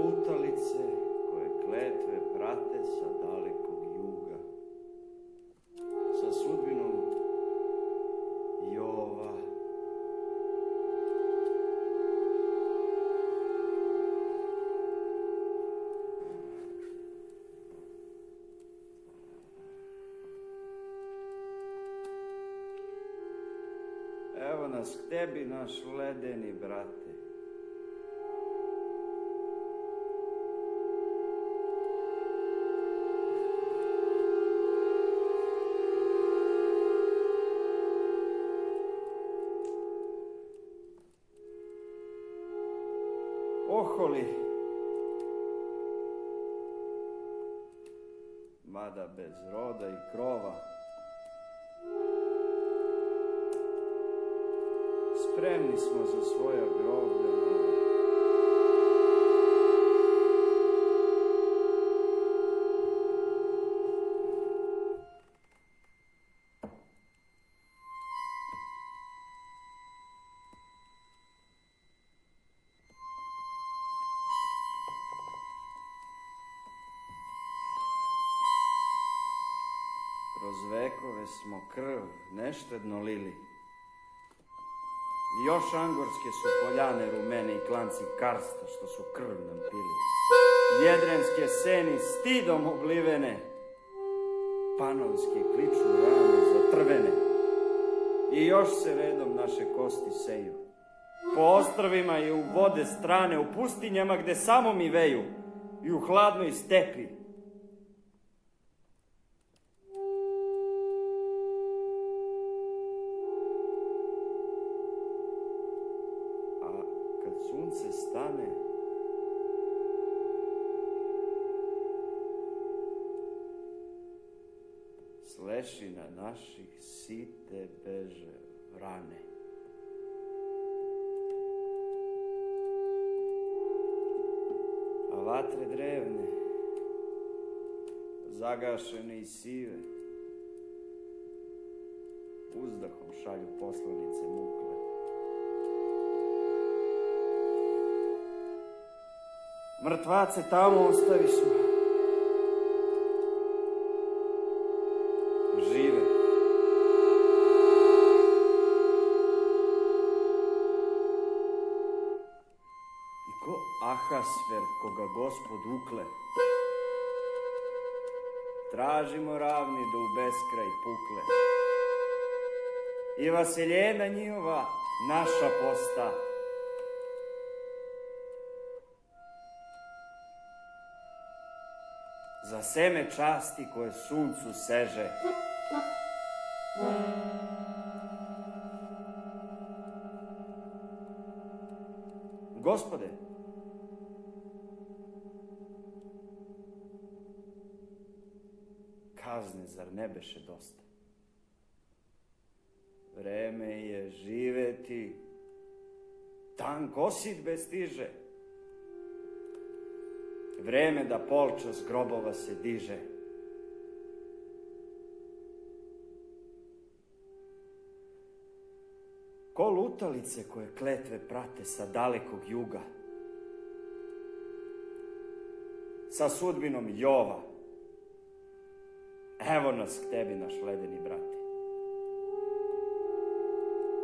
lutalice koje kletve prate sa dalekog juga, sa sudbinom Jova. Evo nas k tebi, naš ledeni brate. Oholi, mada bez roda i krova, spremni smo za svoja groblja nova. Kroz vekove smo krv neštedno lili. I još angorske su poljane rumene i klanci karsta što su krv nam pili. Jedrenske seni stidom oblivene, panovske kliču rane zatrvene. I još se redom naše kosti seju. Po ostrvima i u vode strane, u pustinjama gde samo mi veju i u hladnoj stepi. Sunce stane, s lešina naših site beže vrane. A vatre drevne, zagašene i sive, uzdahom šalju poslanice mukle. Mrtvace tamo ostavišmo. Žive. I ko Ahasver koga Gospod ukle, tražimo ravni da u beskraj pukle. I vaseljena njihova naša posta. Za seme časti koje suncu seže. Gospode, kazne zar ne beše dosta? Vreme je živeti, dan kosidbe stiže. Vreme da polča s grobova se diže. Ko lutalice koje kletve prate sa dalekog juga, sa sudbinom Jova. Evo nas k tebi, naš ledeni brate.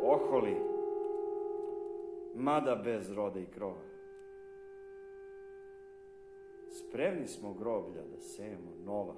Oholi, mada bez roda i krova. Spremni smo groblja da sejemo nova.